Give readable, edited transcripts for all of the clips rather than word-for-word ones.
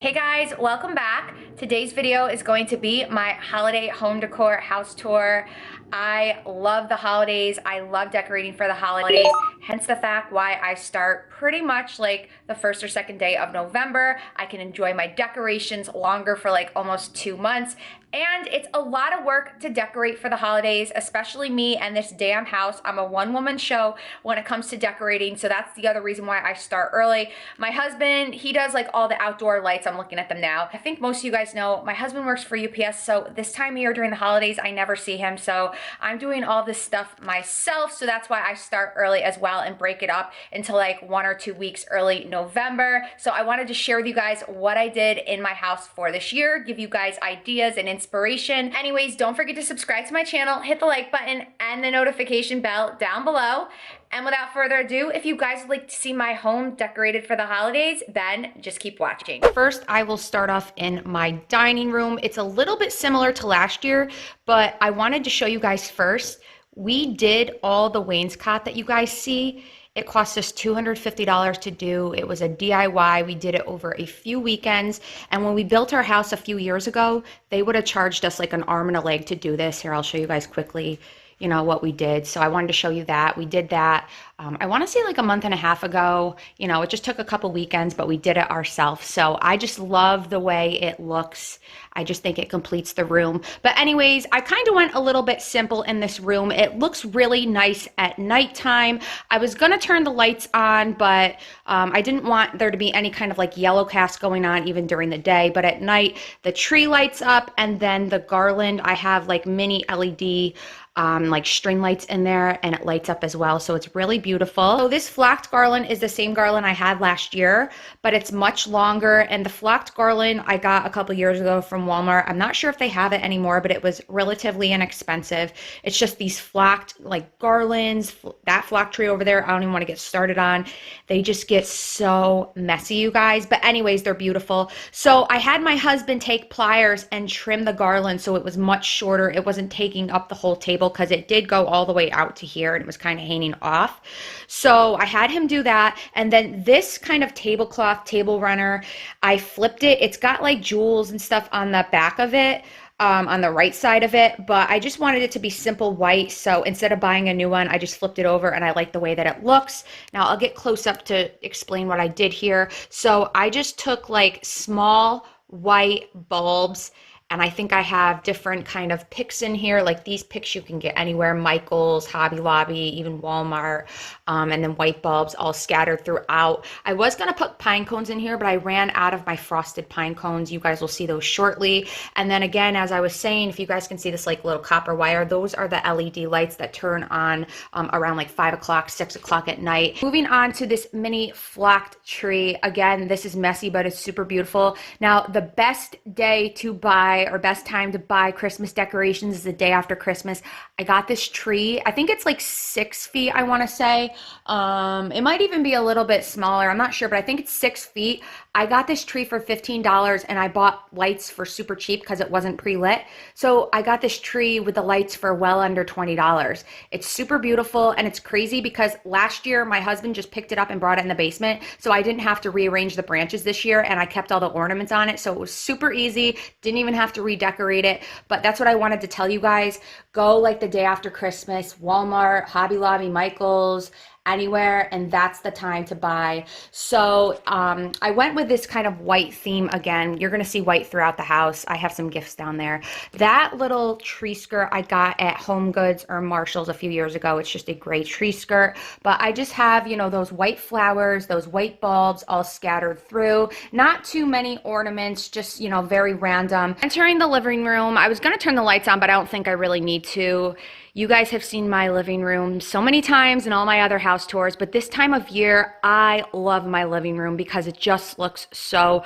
Hey guys, welcome back. Today's video is going to be my holiday home decor house tour. I love the holidays. I love decorating for the holidays, hence the fact why I start pretty much like the first or second day of November. I can enjoy my decorations longer for like almost 2 months. And it's a lot of work to decorate for the holidays, especially me and this damn house. I'm a one-woman show when it comes to decorating, so that's the other reason why I start early. My husband, he does like all the outdoor lights. I'm looking at them now. I think most of you guys know my husband works for UPS, so this time of year during the holidays, I never see him. So I'm doing all this stuff myself, so that's why I start early as well and break it up into like 1 or 2 weeks early November. So I wanted to share with you guys what I did in my house for this year, give you guys ideas and inspiration. Anyways, don't forget to subscribe to my channel, hit the like button and the notification bell down below. And without further ado, if you guys would like to see my home decorated for the holidays, then just keep watching. First, I will start off in my dining room. It's a little bit similar to last year, but I wanted to show you guys first. We did all the wainscot that you guys see. It cost us $250 to do. It was a DIY. We did it over a few weekends. And when we built our house a few years ago, they would have charged us like an arm and a leg to do this. Here, I'll show you guys quickly, what we did. So I wanted to show you that. We did that. I want to say like a month and a half ago. It just took a couple weekends, but we did it ourselves. So I just love the way it looks. I just think it completes the room. But anyways, I kind of went a little bit simple in this room. It looks really nice at nighttime. I was going to turn the lights on, but I didn't want there to be any kind of like yellow cast going on even during the day. But at night, the tree lights up, and then the garland, I have like mini LED like string lights in there, and it lights up as well. So it's really beautiful. So this flocked garland is the same garland I had last year, but it's much longer. And the flocked garland I got a couple years ago from Walmart. I'm not sure if they have it anymore, but it was relatively inexpensive. It's just these flocked like garlands. That flocked tree over there, I don't even want to get started on. They just get so messy, you guys. But anyways, they're beautiful. So I had my husband take pliers and trim the garland so it was much shorter. It wasn't taking up the whole table, because it did go all the way out to here and it was kind of hanging off. So I had him do that. And then this kind of tablecloth table runner, I flipped it. It's got like jewels and stuff on the back of it, on the right side of it, but I just wanted it to be simple white. So instead of buying a new one, I just flipped it over, and I like the way that it looks. Now I'll get close up to explain what I did here. So I just took like small white bulbs, and I think I have different kind of picks in here. Like these picks you can get anywhere, Michael's, Hobby Lobby, even Walmart, and then white bulbs all scattered throughout. I was gonna put pine cones in here, but I ran out of my frosted pine cones. You guys will see those shortly. And then again, as I was saying, if you guys can see this like little copper wire, those are the LED lights that turn on around like 5 o'clock, 6 o'clock at night. Moving on to this mini flocked tree. Again, this is messy, but it's super beautiful. Now, the best day to buy, or best time to buy Christmas decorations, is the day after Christmas. I got this tree. I think it's like 6 feet, I want to say. It might even be a little bit smaller. I'm not sure, but I think it's 6 feet. I got this tree for $15, and I bought lights for super cheap because it wasn't pre-lit. So I got this tree with the lights for well under $20. It's super beautiful, and it's crazy because last year my husband just picked it up and brought it in the basement. So I didn't have to rearrange the branches this year, and I kept all the ornaments on it. So it was super easy. Didn't even have to redecorate it. But that's what I wanted to tell you guys. Go like the day after Christmas, Walmart, Hobby Lobby, Michael's, anywhere, and that's the time to buy. So I went with this kind of white theme again. You're gonna see white throughout the house. I have some gifts down there. That little tree skirt I got at Home Goods or Marshall's a few years ago. It's just a gray tree skirt, but I just have, those white flowers, those white bulbs all scattered through. Not too many ornaments, just, very random. Entering the living room, I was gonna turn the lights on, but I don't think I really need to. You guys have seen my living room so many times in all my other house tours, but this time of year, I love my living room because it just looks so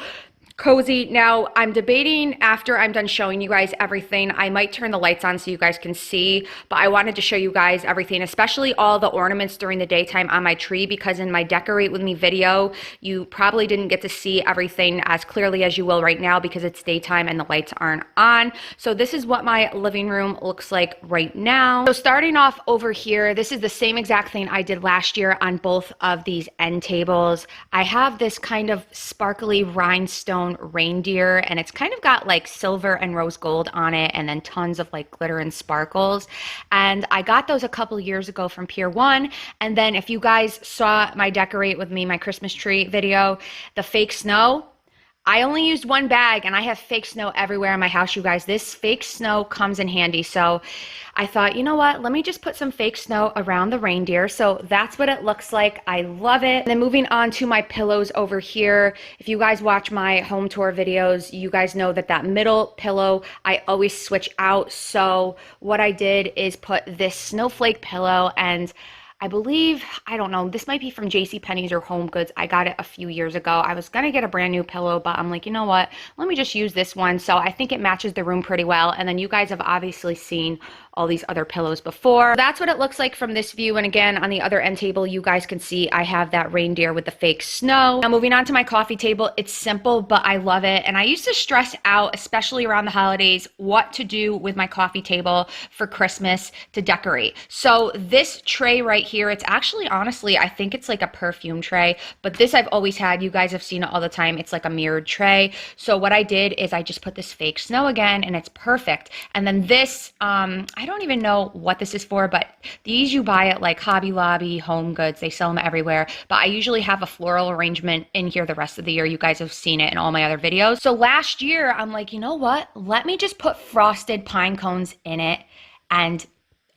cozy. Now, I'm debating after I'm done showing you guys everything, I might turn the lights on so you guys can see, but I wanted to show you guys everything, especially all the ornaments during the daytime on my tree, because in my Decorate With Me video, you probably didn't get to see everything as clearly as you will right now because it's daytime and the lights aren't on. So this is what my living room looks like right now. So starting off over here, this is the same exact thing I did last year on both of these end tables. I have this kind of sparkly rhinestone tone reindeer, and it's kind of got like silver and rose gold on it, and then tons of like glitter and sparkles. And I got those a couple years ago from Pier 1. And then if you guys saw my Decorate With Me, my Christmas tree video, the fake snow, I only used one bag and I have fake snow everywhere in my house, you guys. This fake snow comes in handy. So I thought, you know what? Let me just put some fake snow around the reindeer. So that's what it looks like. I love it. And then moving on to my pillows over here. If you guys watch my home tour videos, you guys know that that middle pillow, I always switch out. So what I did is put this snowflake pillow, and I believe, I don't know, this might be from JCPenney's or Home Goods. I got it a few years ago. I was going to get a brand new pillow, but I'm like, you know what? Let me just use this one. So I think it matches the room pretty well. And then you guys have obviously seen all these other pillows before. That's what it looks like from this view. And again, on the other end table, you guys can see I have that reindeer with the fake snow. Now moving on to my coffee table, it's simple, but I love it. And I used to stress out, especially around the holidays, what to do with my coffee table for Christmas to decorate. So this tray right here, it's actually, honestly, I think it's like a perfume tray, but this I've always had. You guys have seen it all the time. It's like a mirrored tray. So what I did is I just put this fake snow again, and it's perfect. And then this, I don't even know what this is for, but these you buy at like Hobby Lobby, Home Goods. They sell them everywhere. But I usually have a floral arrangement in here the rest of the year. You guys have seen it in all my other videos. So last year, I'm like, you know what? Let me just put frosted pine cones in it, and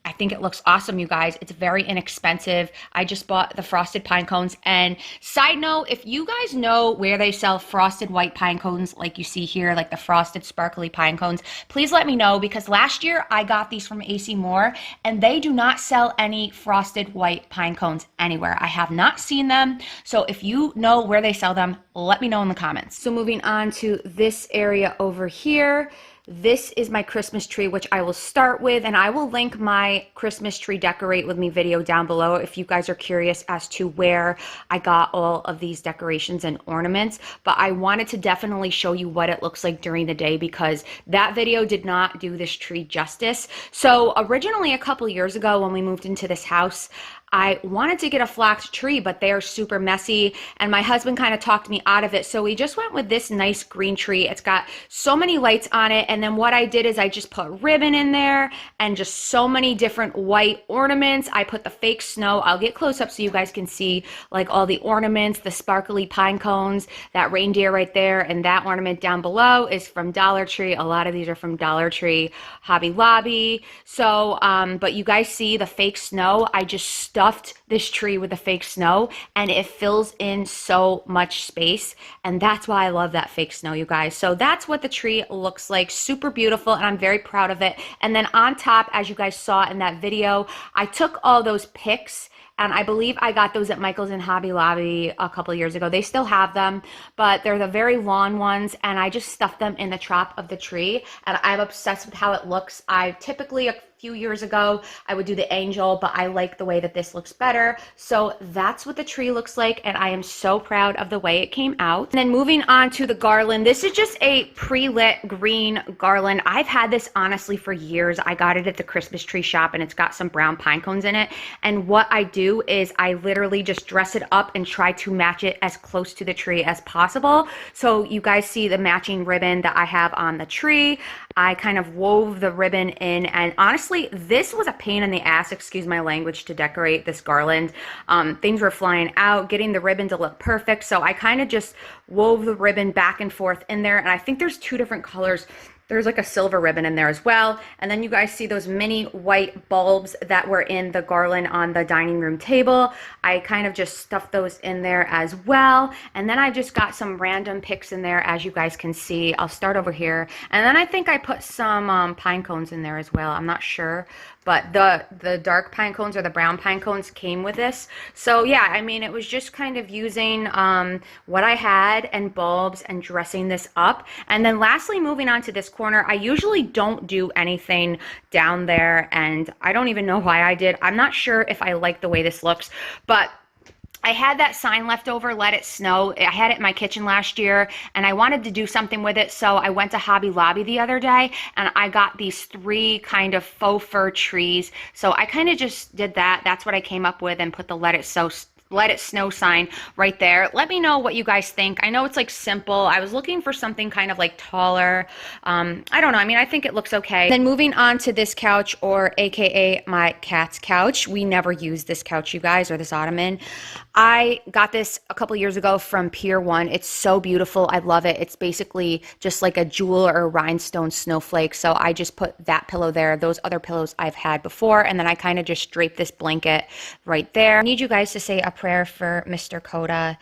I think it looks awesome, you guys. It's very inexpensive. I just bought the frosted pine cones. And side note, if you guys know where they sell frosted white pine cones, like you see here, like the frosted sparkly pine cones, please let me know, because last year I got these from AC Moore and they do not sell any frosted white pine cones anywhere. I have not seen them. So if you know where they sell them, let me know in the comments. So moving on to this area over here. This is my Christmas tree, which I will start with, and I will link my Christmas tree Decorate With Me video down below if you guys are curious as to where I got all of these decorations and ornaments. But I wanted to definitely show you what it looks like during the day, because that video did not do this tree justice. So originally, a couple years ago when we moved into this house, I wanted to get a flocked tree, but they are super messy, and my husband kind of talked me out of it. So we just went with this nice green tree. It's got so many lights on it, and then what I did is I just put ribbon in there and just so many different white ornaments. I put the fake snow. I'll get close up so you guys can see like all the ornaments, the sparkly pine cones, that reindeer right there, and that ornament down below is from Dollar Tree. A lot of these are from Dollar Tree, Hobby Lobby. So, but you guys see the fake snow. I just stuffed this tree with the fake snow, and it fills in so much space, and that's why I love that fake snow, you guys. So that's what the tree looks like. Super beautiful, and I'm very proud of it. And then on top, as you guys saw in that video, I took all those pics, and I believe I got those at Michael's and Hobby Lobby a couple of years ago. They still have them, but they're the very long ones, and I just stuffed them in the top of the tree, and I'm obsessed with how it looks. I typically, a few years ago, I would do the angel, but I like the way that this looks better. So that's what the tree looks like, and I am so proud of the way it came out. And then moving on to the garland, this is just a pre-lit green garland. I've had this honestly for years. I got it at the Christmas tree shop, and it's got some brown pine cones in it. And what I do is I literally just dress it up and try to match it as close to the tree as possible. So you guys see the matching ribbon that I have on the tree. I kind of wove the ribbon in, and honestly, this was a pain in the ass, excuse my language, to decorate this garland. Things were flying out, getting the ribbon to look perfect, so I kind of just wove the ribbon back and forth in there, and I think there's two different colors. There's like a silver ribbon in there as well. And then you guys see those mini white bulbs that were in the garland on the dining room table. I kind of just stuffed those in there as well. And then I just got some random picks in there, as you guys can see. I'll start over here. And then I think I put some pine cones in there as well. I'm not sure. But the dark pine cones or the brown pine cones came with this. So yeah, I mean, it was just kind of using what I had and bulbs and dressing this up. And then lastly, moving on to this corner, I usually don't do anything down there, and I don't even know why I did. I'm not sure if I like the way this looks, but I had that sign left over, Let It Snow. I had it in my kitchen last year, and I wanted to do something with it, so I went to Hobby Lobby the other day, and I got these 3 kind of faux fir trees. So I kind of just did that. That's what I came up with, and put the Let It Snow let it snow sign right there. Let me know what you guys think. I know it's like simple. I was looking for something kind of like taller. I don't know. I mean, I think it looks okay. Then moving on to this couch, or AKA my cat's couch. We never use this couch, you guys, or this ottoman. I got this a couple years ago from Pier 1. It's so beautiful. I love it. It's basically just like a jewel or a rhinestone snowflake. So I just put that pillow there. Those other pillows I've had before. And then I kind of just drape this blanket right there. I need you guys to say a prayer for Mr. Coda.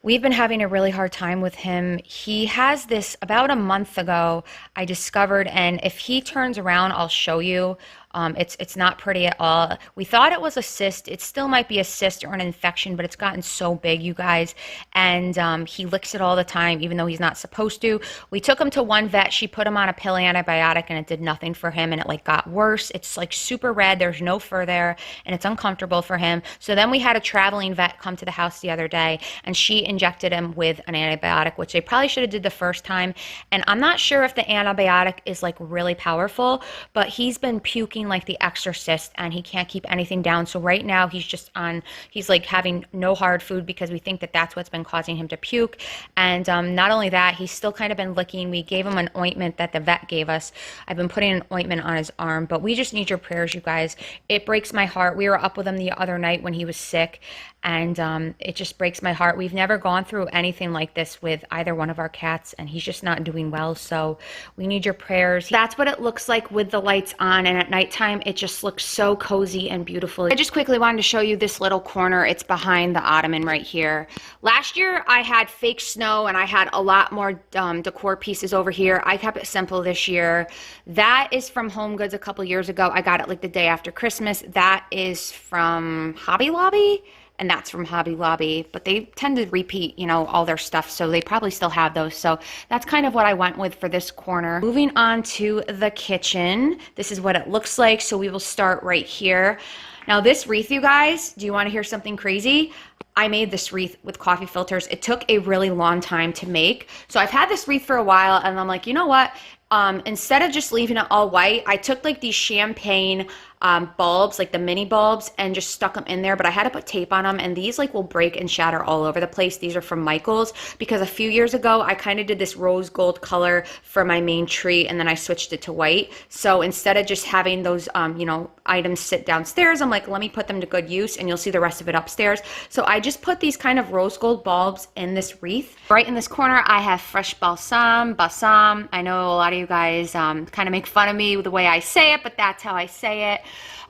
We've been having a really hard time with him. He has this about a month ago I discovered, and if he turns around, I'll show you. It's not pretty at all. We thought it was a cyst. It still might be a cyst or an infection, but it's gotten so big, you guys. And he licks it all the time, even though he's not supposed to. We took him to one vet. She put him on a pill antibiotic, and it did nothing for him, and it like got worse. It's like super red. There's no fur there, and it's uncomfortable for him. So then we had a traveling vet come to the house the other day, and she injected him with an antibiotic, which they probably should have did the first time. And I'm not sure if the antibiotic is like really powerful, but he's been puking like the exorcist, and he can't keep anything down. So right now he's like having no hard food because we think that that's what's been causing him to puke. And not only that, he's still kind of been licking. We gave him an ointment that the vet gave us. I've been putting an ointment on his arm, but we just need your prayers, you guys. It breaks my heart. We were up with him the other night when he was sick, and it just breaks my heart. We've never gone through anything like this with either one of our cats, and he's just not doing well. So we need your prayers. That's what it looks like with the lights on, and at nighttime it just looks so cozy and beautiful. I just quickly wanted to show you this little corner. It's behind the ottoman right here. Last year I had fake snow, and I had a lot more decor pieces over here. I kept it simple this year. That is from Home Goods a couple years ago. I got it like the day after Christmas. That is from Hobby Lobby. And that's from Hobby Lobby, but they tend to repeat, you know, all their stuff, so they probably still have those. So that's kind of what I went with for this corner. Moving on to the kitchen. This is what it looks like, so we will start right here. Now this wreath, you guys, do you want to hear something crazy? I made this wreath with coffee filters. It took a really long time to make. So I've had this wreath for a while, and I'm like, you know what? Instead of just leaving it all white, I took like these champagne bulbs, like the mini bulbs, and just stuck them in there, but I had to put tape on them, and these like will break and shatter all over the place. These are from Michael's, because a few years ago I kind of did this rose gold color for my main tree, and then I switched it to white. So instead of just having those you know, items sit downstairs, I'm like, let me put them to good use, and you'll see the rest of it upstairs. So I just put these kind of rose gold bulbs in this wreath. Right in this corner I have fresh balsam. I know a lot of you guys kind of make fun of me with the way I say it, but that's how I say it.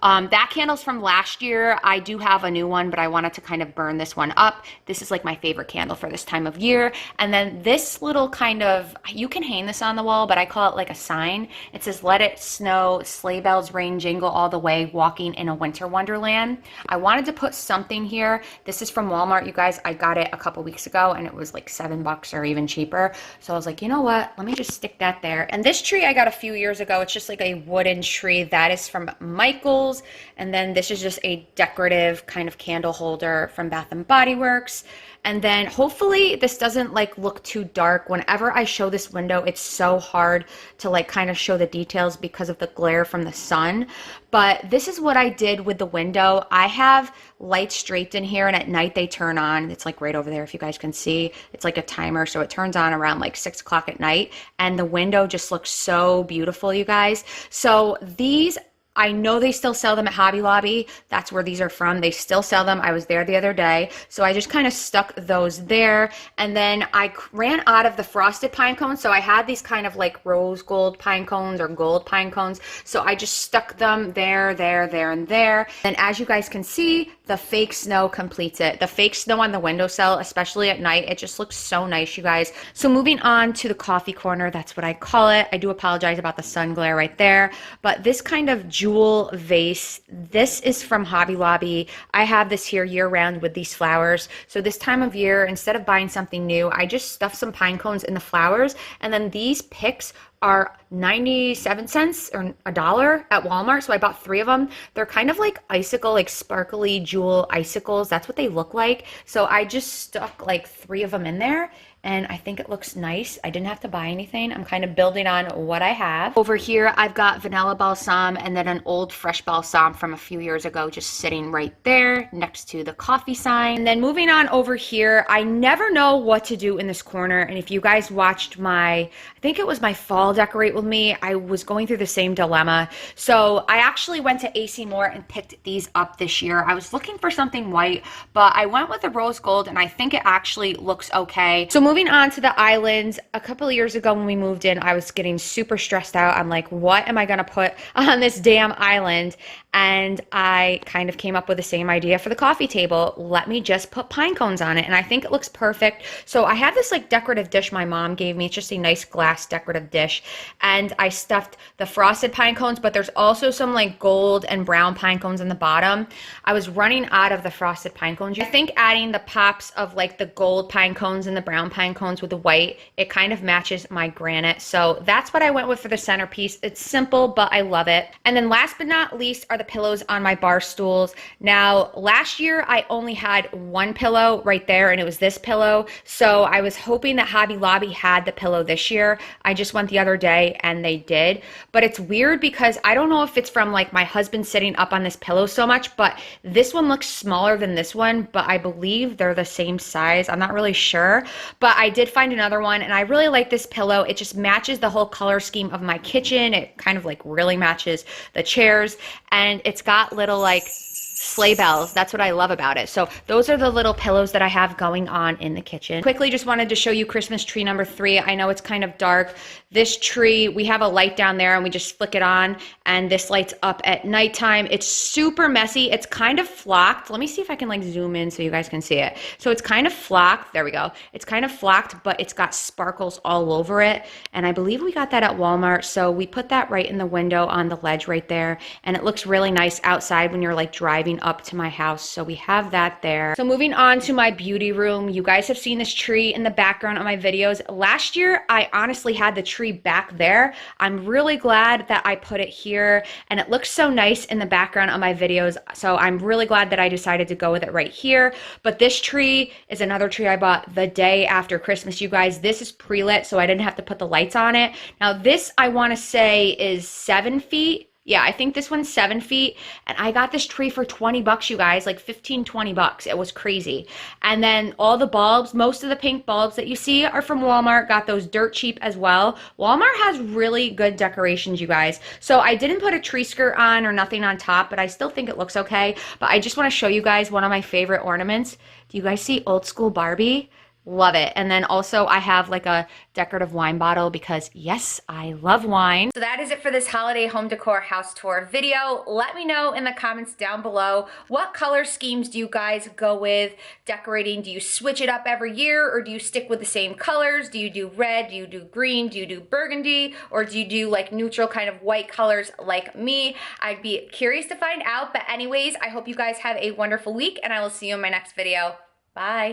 That candle's from last year. I do have a new one, but I wanted to kind of burn this one up. This is like my favorite candle for this time of year. And then this little kind of, you can hang this on the wall, but I call it like a sign. It says, "Let it snow, sleigh bells ring, jingle all the way, walking in a winter wonderland." I wanted to put something here. This is from Walmart, you guys. I got it a couple weeks ago, and it was like $7 or even cheaper. So I was like, you know what? Let me just stick that there. And this tree I got a few years ago. It's just like a wooden tree. That is from Michael's. And then this is just a decorative kind of candle holder from Bath and Body Works. And then hopefully this doesn't like look too dark. Whenever I show this window, it's so hard to like kind of show the details because of the glare from the sun. But this is what I did with the window. I have lights draped in here, and at night they turn on. It's like right over there if you guys can see. It's like a timer, so it turns on around like 6 o'clock at night. And the window just looks so beautiful, you guys. So these, I know they still sell them at Hobby Lobby. That's where these are from. They still sell them. I was there the other day. So I just kind of stuck those there. And then I ran out of the frosted pine cones. So I had these kind of like rose gold pine cones or gold pine cones. So I just stuck them there, and there. And as you guys can see, the fake snow completes it. The fake snow on the windowsill, especially at night, it just looks so nice, you guys. So moving on to the coffee corner, that's what I call it. I do apologize about the sun glare right there. But this kind of jewel vase, this is from Hobby Lobby. I have this here year round with these flowers. So this time of year, instead of buying something new, I just stuff some pine cones in the flowers, and then these picks are 97 cents or $1 at Walmart. So I bought 3 of them. They're kind of like icicle, like sparkly jewel icicles. That's what they look like. So I just stuck like 3 of them in there. and I think it looks nice. I didn't have to buy anything. I'm kind of building on what I have. Over here, I've got vanilla balsam and then an old fresh balsam from a few years ago just sitting right there next to the coffee sign. And then moving on over here, I never know what to do in this corner. And if you guys watched I think it was my fall decorate with me, I was going through the same dilemma. So I actually went to AC Moore and picked these up this year. I was looking for something white, but I went with the rose gold and I think it actually looks okay. So moving on to the islands, a couple of years ago when we moved in, I was getting super stressed out. I'm like, what am I gonna put on this damn island? And I kind of came up with the same idea for the coffee table. Let me just put pine cones on it. And I think it looks perfect. So I have this like decorative dish my mom gave me. It's just a nice glass decorative dish. And I stuffed the frosted pine cones, but there's also some like gold and brown pine cones in the bottom. I was running out of the frosted pine cones. I think adding the pops of like the gold pine cones and the brown pine cones with the white, it kind of matches my granite. So that's what I went with for the centerpiece. It's simple, but I love it. And then last but not least are the pillows on my bar stools. Now, last year I only had one pillow right there, and it was this pillow. So I was hoping that Hobby Lobby had the pillow this year. I just went the other day and they did. But it's weird because I don't know if it's from like my husband sitting up on this pillow so much, but this one looks smaller than this one, but I believe they're the same size. I'm not really sure, but I did find another one and I really like this pillow. It just matches the whole color scheme of my kitchen. It kind of like really matches the chairs, and it's got little like sleigh bells. That's what I love about it. So those are the little pillows that I have going on in the kitchen. Quickly, just wanted to show you Christmas tree number 3. I know it's kind of dark. This tree, we have a light down there and we just flick it on, and this lights up at nighttime. It's super messy. It's kind of flocked. Let me see if I can like zoom in so you guys can see it. So it's kind of flocked. There we go. It's kind of flocked, but it's got sparkles all over it. And I believe we got that at Walmart. So we put that right in the window on the ledge right there. And it looks really nice outside when you're like driving up to my house. So we have that there. So moving on to my beauty room, you guys have seen this tree in the background of my videos. Last year, I honestly had the tree back there. I'm really glad that I put it here, and it looks so nice in the background of my videos. So I'm really glad that I decided to go with it right here. But this tree is another tree I bought the day after Christmas, you guys. This is pre-lit, so I didn't have to put the lights on it. Now this, I want to say, is 7 feet. Yeah, I think this one's 7 feet, and I got this tree for 20 bucks, you guys, like 15, 20 bucks. It was crazy. And then all the bulbs, most of the pink bulbs that you see are from Walmart. Got those dirt cheap as well. Walmart has really good decorations, you guys. So I didn't put a tree skirt on or nothing on top, but I still think it looks okay. But I just want to show you guys one of my favorite ornaments. Do you guys see Old School Barbie? Love it. And then also I have like a decorative wine bottle because yes, I love wine. So that is it for this holiday home decor house tour video. Let me know in the comments down below, what color schemes do you guys go with decorating? Do you switch it up every year, or do you stick with the same colors? Do you do red? Do you do green? Do you do burgundy? Or do you do like neutral kind of white colors like me? I'd be curious to find out. But anyways, I hope you guys have a wonderful week, and I will see you in my next video. Bye.